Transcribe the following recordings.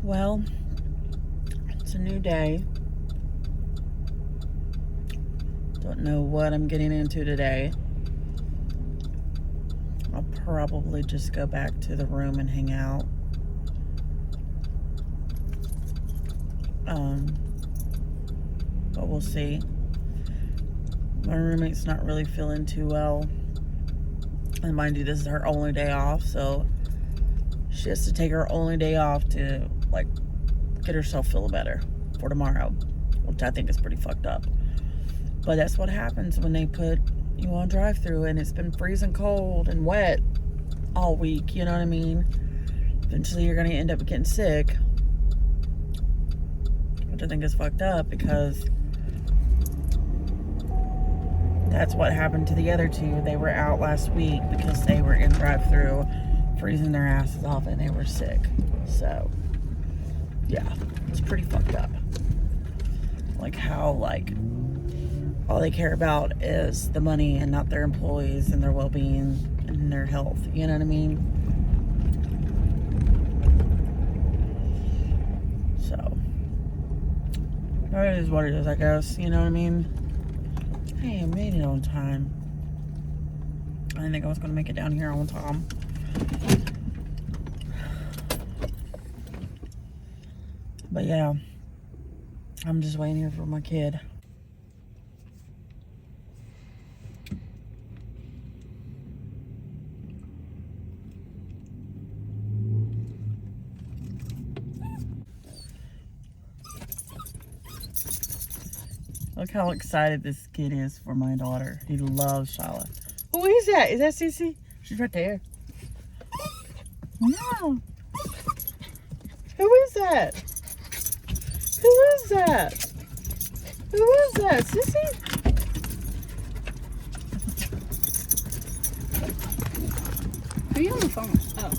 Well, it's a new day. Don't know what I'm getting into today. I'll probably just go back to the room and hang out. But we'll see. My roommate's not really feeling too well. And mind you, this is her only day off, so she has to take her only day off to, like, get herself feeling better for tomorrow, which I think is pretty fucked up. But that's what happens when they put you on drive-through and it's been freezing cold and wet all week, you know what I mean? Eventually you're going to end up getting sick, which I think is fucked up because that's what happened to the other two. They were out last week because they were in drive-through freezing their asses off and they were sick. So, yeah, it's pretty fucked up. Like how, like, all they care about is the money and not their employees and their well-being and their health. You know what I mean? So, it is what it is, I guess. You know what I mean? Hey, I made it on time. I didn't think I was going to make it down here on time. But yeah, I'm just waiting here for my kid. Look how excited this kid is for my daughter. He loves Shala. Who is that? Is that Cece? She's right there. No. Who is that? Who is that? Who is that? Sissy? Who are you on the phone with? Oh.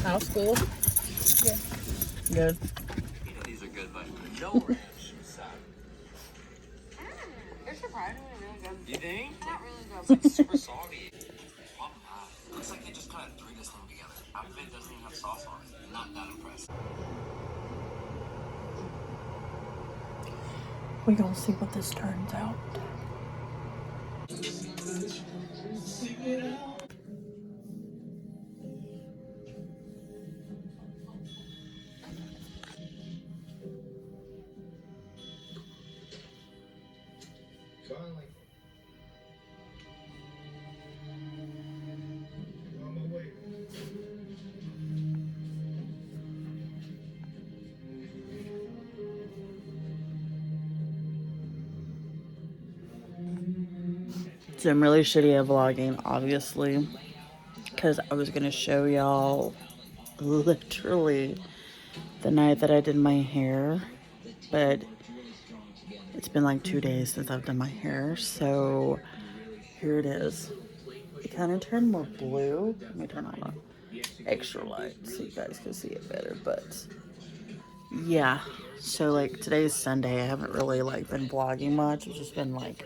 How's school? Yeah. Good. You know these are good, but no ranch. They're surprisingly really good. You think? Not really It's good. like super soggy. Looks like they just kind of threw this thing together. Half of it doesn't even have sauce on it. Not that impressed. We're gonna see what this turns out. Finally. On my way. So I'm really shitty at vlogging, obviously, because I was gonna show y'all literally the night that I did my hair, but it's been like 2 days since I've done my hair, so here it is. It kind of turned more blue. Let me turn on the extra light so you guys can see it better, but yeah. So like today's Sunday, I haven't really like been vlogging much. It's just been like,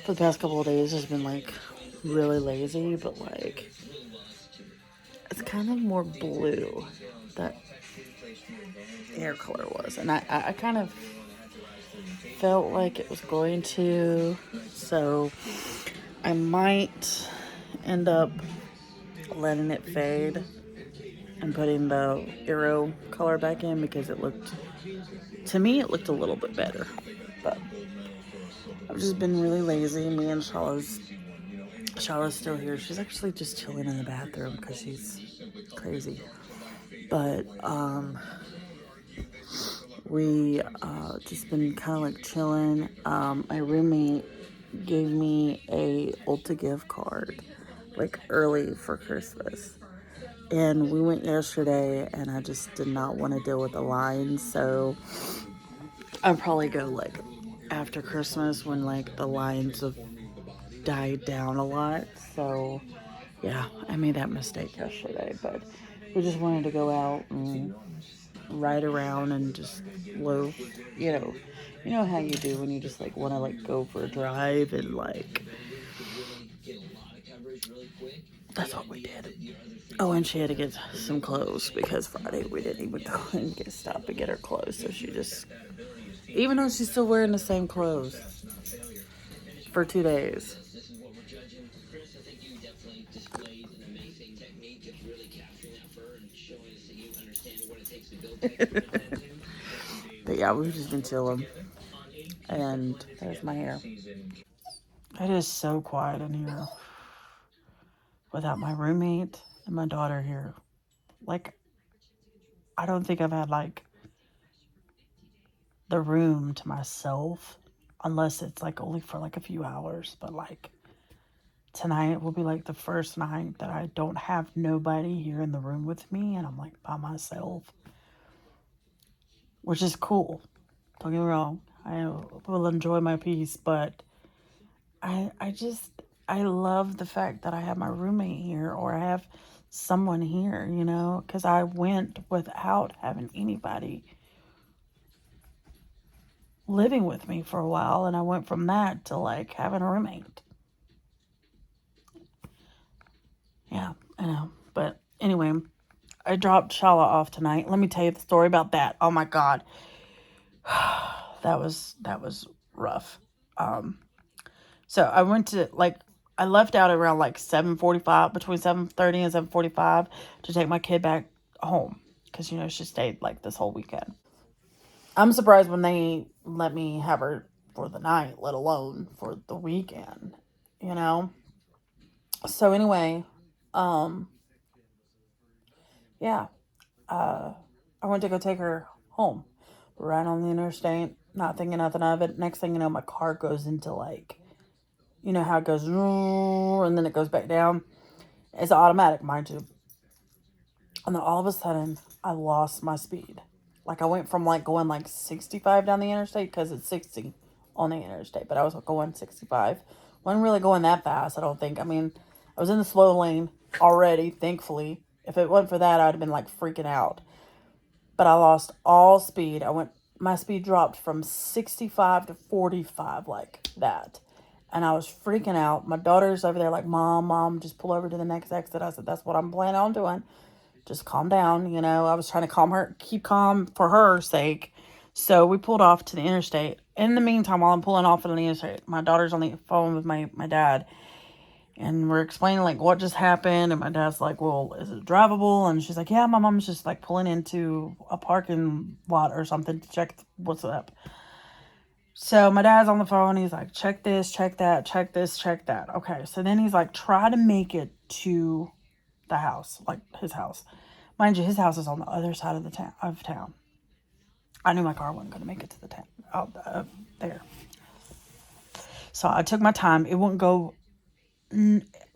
for the past couple of days, it's been like really lazy, but like it's kind of more blue, that hair color was, and I kind of felt like it was going to, so I might end up letting it fade and putting the arrow color back in because it looked, to me, it looked a little bit better. But I've just been really lazy. Me and Shala's still here. She's actually just chilling in the bathroom because she's crazy. But we just been kind of like chilling. My roommate gave me a Ulta gift card like early for Christmas, and we went yesterday and I just did not want to deal with the lines, so I'll probably go like after Christmas when like the lines have died down a lot. So yeah, I made that mistake yesterday, but we just wanted to go out and ride around and just loaf, you know how you do when you just like want to like go for a drive and like that's what we did. Oh, and she had to get some clothes because Friday we didn't even go and stop to get her clothes. So she just, even though she's still wearing the same clothes for 2 days. But yeah, we've just been chilling. And there's my hair. It is so quiet in here without my roommate and my daughter here. Like, I don't think I've had like the room to myself unless it's like only for like a few hours. But like tonight will be like the first night that I don't have nobody here in the room with me and I'm like by myself, which is cool. Don't get me wrong. I will enjoy my peace, but I love the fact that I have my roommate here or I have someone here, you know, because I went without having anybody living with me for a while, and I went from that to like having a roommate. Yeah, I know. But anyway, I dropped Shala off tonight. Let me tell you the story about that. Oh my God. That was rough. So I went to I left out around like 7:45, between 7:30 and 7:45 to take my kid back home because, you know, she stayed like this whole weekend. I'm surprised when they let me have her for the night, let alone for the weekend, you know? So anyway, yeah, I went to go take her home. Right on the interstate, not thinking nothing of it. Next thing you know, my car goes into like, you know how it goes, and then it goes back down. It's automatic, mind you. And then all of a sudden, I lost my speed. Like I went from like going like 65 down the interstate because it's 60 on the interstate, but I was going 65. Wasn't really going that fast, I don't think. I mean, I was in the slow lane already, thankfully. If it wasn't for that, I'd have been like freaking out. But I lost all speed. My speed dropped from 65 to 45 like that. And I was freaking out. My daughter's over there like, Mom, just pull over to the next exit. I said, that's what I'm planning on doing. Just calm down, you know. I was trying to keep calm for her sake. So we pulled off to the interstate. In the meantime, while I'm pulling off on the interstate, my daughter's on the phone with my dad. And we're explaining like what just happened. And my dad's like, well, is it drivable? And she's like, yeah, my mom's just like pulling into a parking lot or something to check what's up. So my dad's on the phone. He's like, check this, check that, check this, check that. Okay. So then he's like, try to make it to the house, like his house. Mind you, his house is on the other side of the town. I knew my car wasn't going to make it to the town out there. So I took my time. It wouldn't go,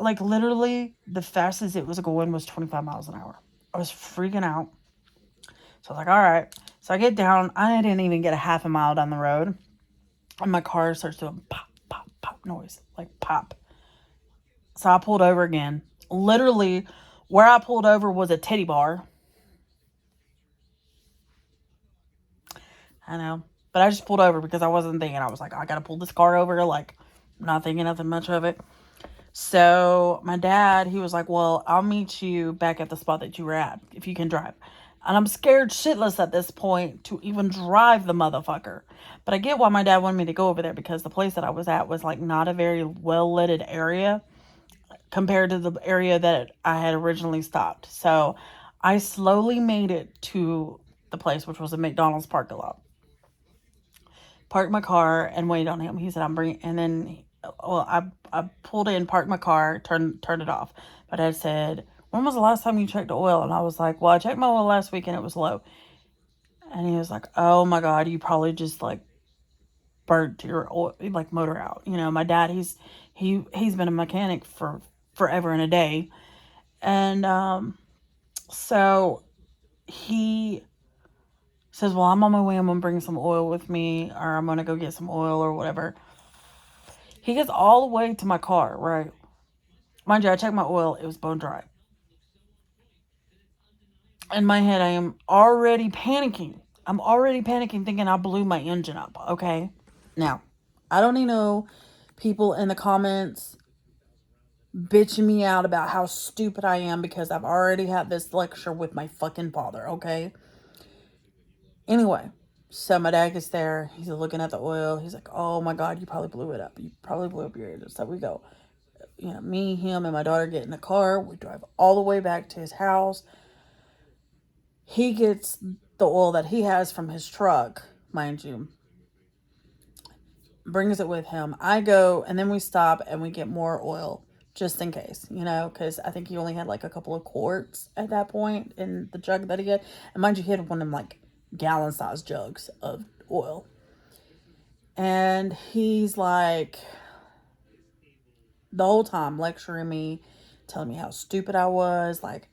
like literally the fastest it was going was 25 miles an hour. I was freaking out. So I was like, all right. So I get down. I didn't even get a half a mile down the road. And my car starts doing pop, pop, pop noise. Like pop. So I pulled over again. Literally, where I pulled over was a teddy bar. I know. But I just pulled over because I wasn't thinking. I was like, I got to pull this car over. Like, I'm not thinking nothing much of it. So my dad, he was like, well, I'll meet you back at the spot that you were at if you can drive. And I'm scared shitless at this point to even drive the motherfucker. But I get why my dad wanted me to go over there because the place that I was at was like not a very well-lit area compared to the area that I had originally stopped. So I slowly made it to the place, which was a McDonald's parking lot. Parked my car and waited on him. He said, I'm bringing, and then, well, I pulled in, parked my car, turned it off. My dad said, when was the last time you checked the oil? And I was like, well, I checked my oil last week and it was low. And he was like, oh my God, you probably just like burnt your oil, like motor out. You know, my dad, he's been a mechanic for forever and a day. And so he says, well, I'm on my way. I'm going to bring some oil with me, or I'm going to go get some oil or whatever. He gets all the way to my car, right? Mind you, I checked my oil. It was bone dry. In my head, I am already panicking. I'm already panicking, thinking I blew my engine up, okay? Now, I don't even know people in the comments bitching me out about how stupid I am because I've already had this lecture with my fucking father, okay? Anyway, so my dad gets there. He's looking at the oil. He's like, oh my God, you probably blew it up. You probably blew up your engine. So we go, me, him, and my daughter get in the car. We drive all the way back to his house. He gets the oil that he has from his truck, mind you, brings it with him. I go, and then we stop and we get more oil just in case, because I think he only had like a couple of quarts at that point in the jug that he had. And mind you, he had one of them like gallon-sized jugs of oil. And he's like, the whole time lecturing me, telling me how stupid I was. Like,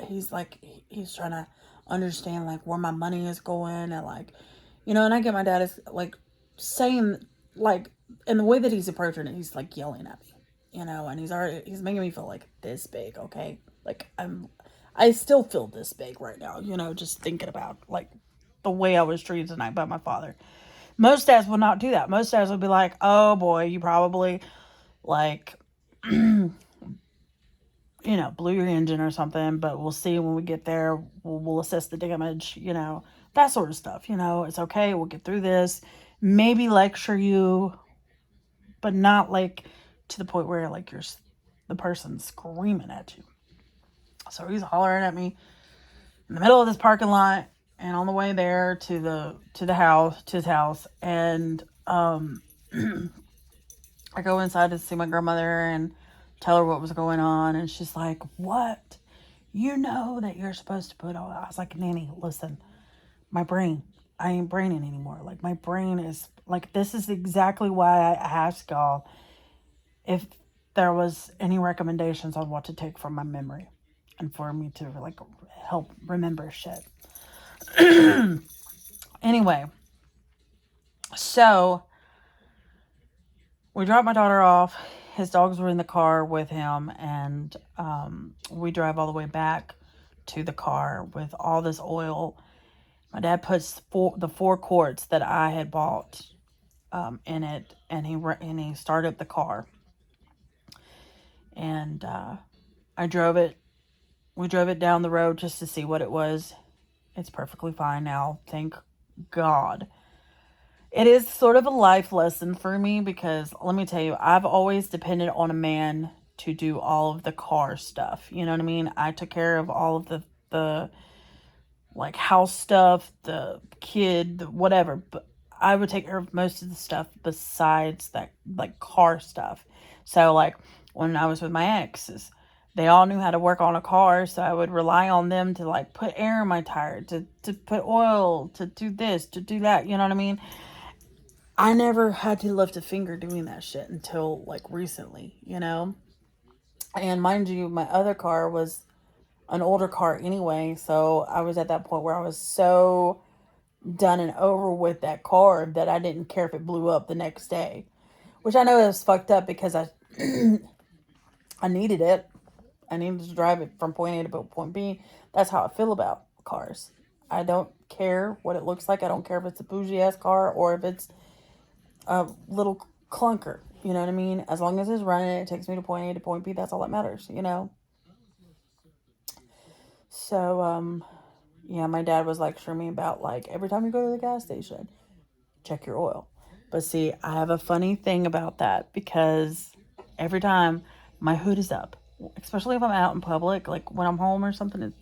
he's trying to understand like where my money is going, and like, and I get my dad is like saying like, in the way that he's approaching it, he's like yelling at me, and he's making me feel like this big, okay? Like I still feel this big right now, just thinking about like the way I was treated tonight by my father. Most dads would not do that. Most dads would be like, oh boy, you probably like, blew your engine or something, but we'll see when we get there. We'll assess the damage, that sort of stuff. It's okay. We'll get through this. Maybe lecture you, but not like to the point where like you're the person screaming at you. So he's hollering at me in the middle of this parking lot and on the way there to his house. And, I go inside to see my grandmother and tell her what was going on. And she's like, what? You know that you're supposed to put all that. I was like, Nanny, listen, my brain, I ain't braining anymore. Like, my brain is like, this is exactly why I asked y'all if there was any recommendations on what to take from my memory and for me to like help remember shit. Anyway, so we dropped my daughter off. His dogs were in the car with him, and we drive all the way back to the car with all this oil. My dad puts the 4 quarts that I had bought in it, and he started the car. And we drove it down the road just to see what it was. It's perfectly fine now, thank God. It is sort of a life lesson for me because, let me tell you, I've always depended on a man to do all of the car stuff. You know what I mean? I took care of all of the like house stuff, the kid, whatever. But I would take care of most of the stuff besides that, like car stuff. So like when I was with my exes, they all knew how to work on a car, so I would rely on them to like put air in my tire, to put oil, to do this, to do that. You know what I mean? I never had to lift a finger doing that shit until like recently, and mind you, my other car was an older car anyway. So I was at that point where I was so done and over with that car that I didn't care if it blew up the next day, which I know is fucked up because I needed it. I needed to drive it from point A to point B. That's how I feel about cars. I don't care what it looks like. I don't care if it's a bougie ass car or if it's a little clunker, you know what I mean? As long as it's running, it takes me to point A to point B. That's all that matters, So, yeah, my dad was lecturing me about like every time you go to the gas station, check your oil. But see, I have a funny thing about that because every time my hood is up, especially if I'm out in public, like when I'm home or something.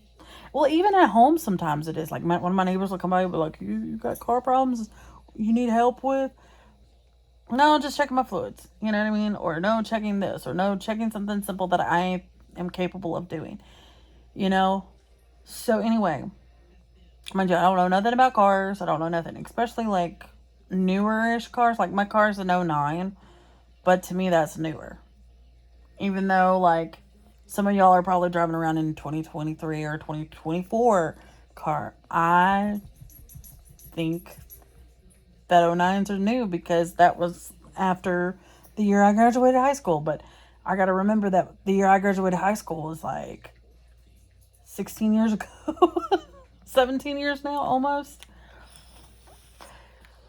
Well, even at home, sometimes it is. Like one of my neighbors will come by and be like, you got car problems you need help with? No, just checking my fluids. You know what I mean? Or no, checking this. Or no, checking something simple that I am capable of doing. So anyway, mind you, I don't know nothing about cars. I don't know nothing. Especially like newer-ish cars. Like my car's an 09. But to me, that's newer. Even though like some of y'all are probably driving around in 2023 or 2024 car. I think that 09s are new because that was after the year I graduated high school. But I got to remember that the year I graduated high school was like 16 years ago. 17 years now, almost.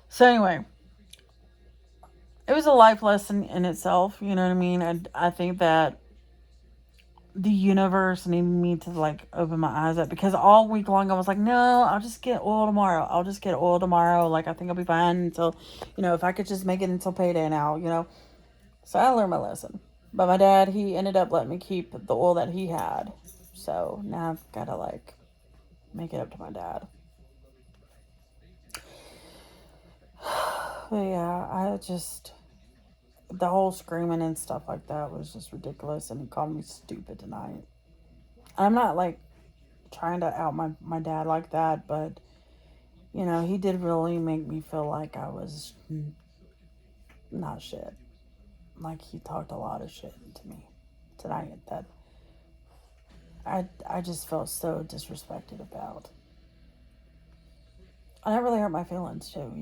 So anyway, it was a life lesson in itself. You know what I mean? I think that the universe needed me to like open my eyes up, because all week long I was like, no, I'll just get oil tomorrow. I'll just get oil tomorrow. Like, I think I'll be fine until, if I could just make it until payday now. So I learned my lesson. But my dad, he ended up letting me keep the oil that he had. So now I've got to like make it up to my dad. But yeah, the whole screaming and stuff like that was just ridiculous, and he called me stupid tonight. I'm not like trying to out my dad like that, but he did really make me feel like I was not shit. Like, he talked a lot of shit to me tonight that I just felt so disrespected about. And that really hurt my feelings too,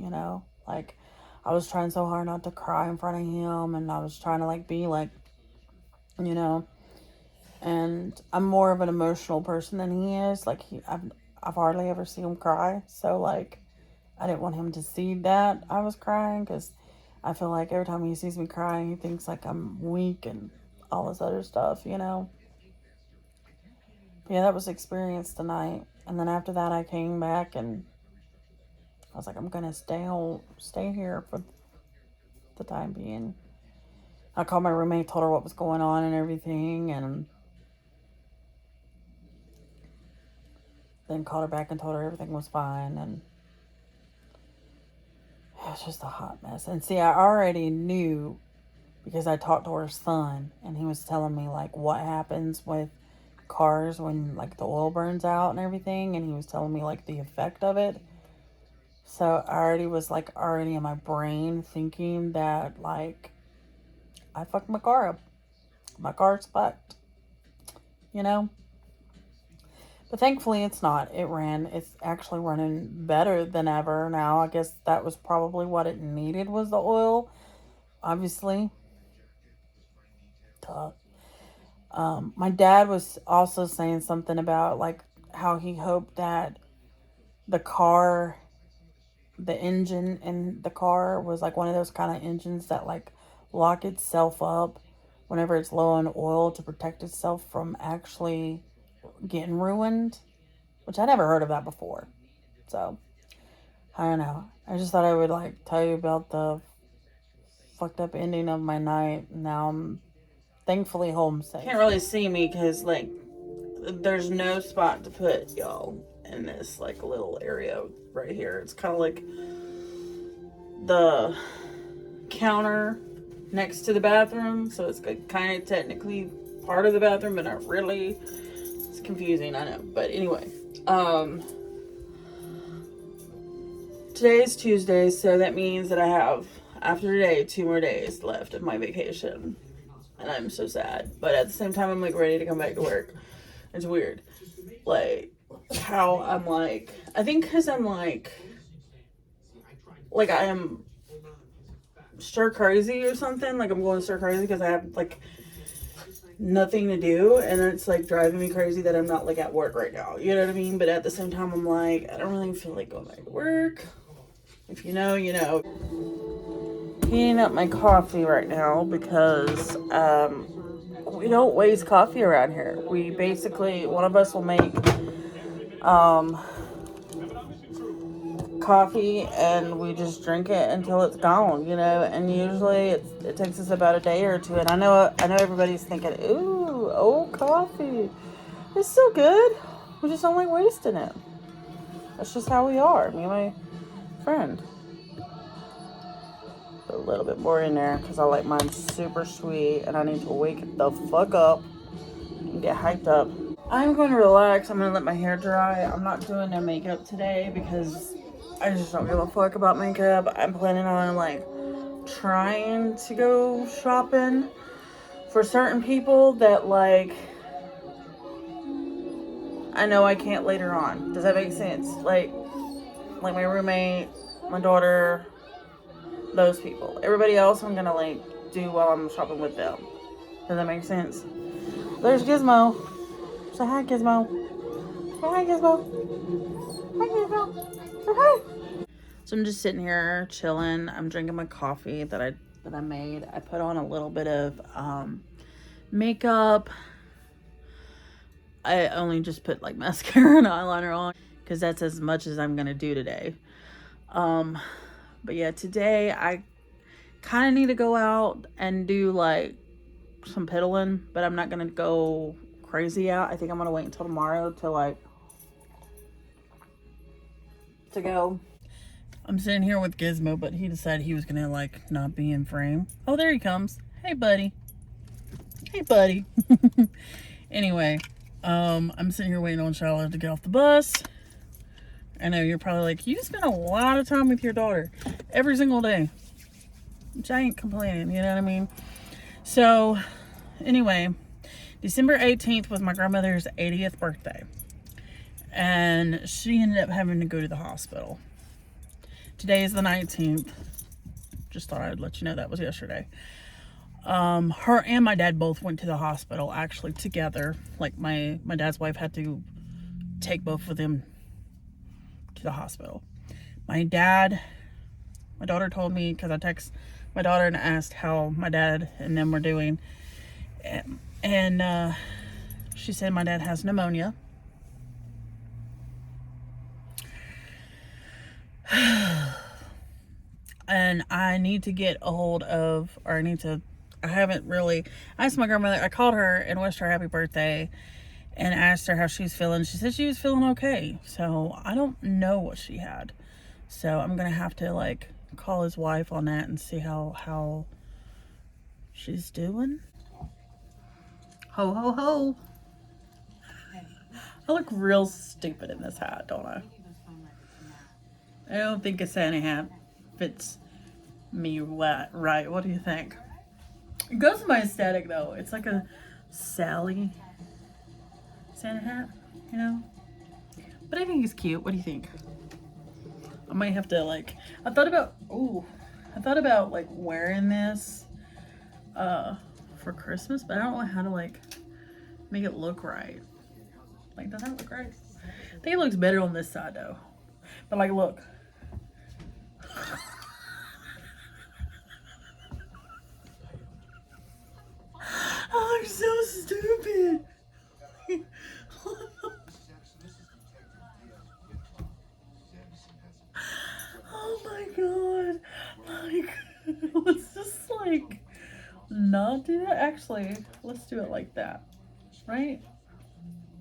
like, I was trying so hard not to cry in front of him, and I was trying to like be like, and I'm more of an emotional person than he is. Like, I've hardly ever seen him cry, so like, I didn't want him to see that I was crying, because I feel like every time he sees me crying, he thinks like I'm weak and all this other stuff, Yeah, that was the experience tonight. And then after that, I came back and I was like, I'm gonna stay here for the time being. I called my roommate, told her what was going on and everything, and then called her back and told her everything was fine, and it was just a hot mess. And see, I already knew, because I talked to her son, and he was telling me like what happens with cars when like the oil burns out and everything, and he was telling me like the effect of it. So I already was like already in my brain thinking that like I fucked my car up. My car's fucked. But thankfully it's not. It's actually running better than ever now. I guess that was probably what it needed, was the oil. Obviously. My dad was also saying something about like how he hoped that the engine in the car was like one of those kind of engines that like lock itself up whenever it's low on oil to protect itself from actually getting ruined, which I never heard of that before. So I don't know. I just thought I would like tell you about the fucked up ending of my night. Now I'm thankfully home safe. Can't really see me because like there's no spot to put y'all in this like little area right here. It's kind of like the counter next to the bathroom, so it's kind of technically part of the bathroom, but not really. It's confusing, I know, but anyway, today is Tuesday, so that means that I have, after today, 2 more days left of my vacation, and I'm so sad, but at the same time, I'm like ready to come back to work. It's weird, like how I'm like, I think because I'm like I am stir crazy or something. Like, I'm going stir crazy because I have like nothing to do, and it's like driving me crazy that I'm not like at work right now. You know what I mean? But at the same time, I'm like, I don't really feel like going back to work. If you know, you know. Heating up my coffee right now because we don't waste coffee around here. We basically, one of us will make coffee and we just drink it until it's gone, you know, and usually it takes us about a day or two. And I know everybody's thinking, ooh, old coffee, it's still good, we just don't like wasting it. That's just how we are, me and my friend. Put a little bit more in there because I like mine super sweet and I need to wake the fuck up and get hyped up. I'm going to relax. I'm going to let my hair dry. I'm not doing no makeup today because I just don't give a fuck about makeup. I'm planning on like trying to go shopping for certain people that like I know I can't later on. Does that make sense? Like my roommate, my daughter, those people. Everybody else I'm gonna like do while I'm shopping with them. Does that make sense? There's Gizmo. Say hi, Gizmo. Say hi, Gizmo. Hi, Gizmo. Say hi. So I'm just sitting here chilling. I'm drinking my coffee that I made. I put on a little bit of makeup. I only just put like mascara and eyeliner on because that's as much as I'm gonna do today. But yeah, today I kind of need to go out and do like some piddling, but I'm not gonna go crazy out. I think I'm gonna wait until tomorrow to go. I'm sitting here with Gizmo, but he decided he was gonna like not be in frame. Oh, there he comes. Hey, buddy. Hey, buddy. Anyway, I'm sitting here waiting on Charlotte to get off the bus. I know you're probably like, you spend a lot of time with your daughter every single day. Which I ain't complaining, you know what I mean? So, anyway, December 18th was my grandmother's 80th birthday. And she ended up having to go to the hospital. Today is the 19th. Just thought I'd let you know that was yesterday. Her and my dad both went to the hospital actually together. Like my dad's wife had to take both of them to the hospital. My daughter told me, because I texted my daughter and asked how my dad and them were doing. And she said my dad has pneumonia. And I need to get a hold of, or I haven't really, I asked my grandmother, I called her and wished her happy birthday and asked her how she's feeling. She said she was feeling okay. So I don't know what she had. So I'm going to have to like call his wife on that and see how she's doing. Ho, ho, ho. I look real stupid in this hat, don't I? I don't think a Santa hat fits me right. What do you think? It goes with my aesthetic though. It's like a Sally Santa hat, you know? But I think it's cute. What do you think? I might have to like, I thought about like wearing this for Christmas, but I don't know how to like make it look right. Like, does that look right? I think it looks better on this side though. But like, look. I look so stupid. Oh my god. Like, let's just like not do that. Actually, let's do it like that. Right?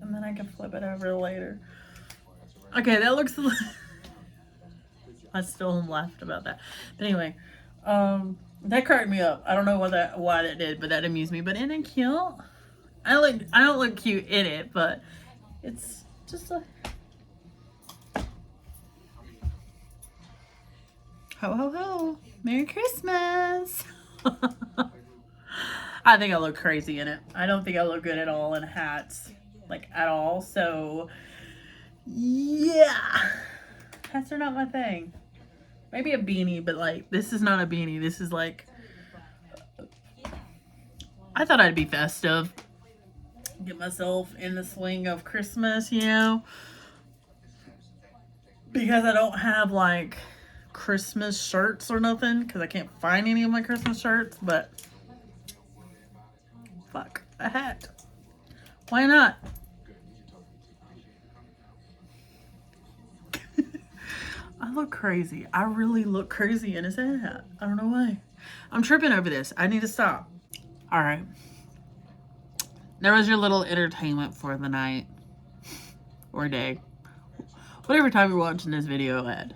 And then I can flip it over later. Okay, that looks I still laughed about that. But anyway, that cracked me up. I don't know why that did, but that amused me. But isn't it cute? I don't look cute in it, but it's just a ho ho ho. Merry Christmas. I think I look crazy in it. I don't think I look good at all in hats. Like at all. So yeah. Hats are not my thing. Maybe a beanie, but like this is not a beanie. This is like, I thought I'd be festive. Get myself in the swing of Christmas, you know? Because I don't have like Christmas shirts or nothing, because I can't find any of my Christmas shirts, but fuck, a hat. Why not? I look crazy. I really look crazy in a Santa hat. I don't know why. I'm tripping over this. I need to stop. All right. There was your little entertainment for the night or day. Whatever time you're watching this video at.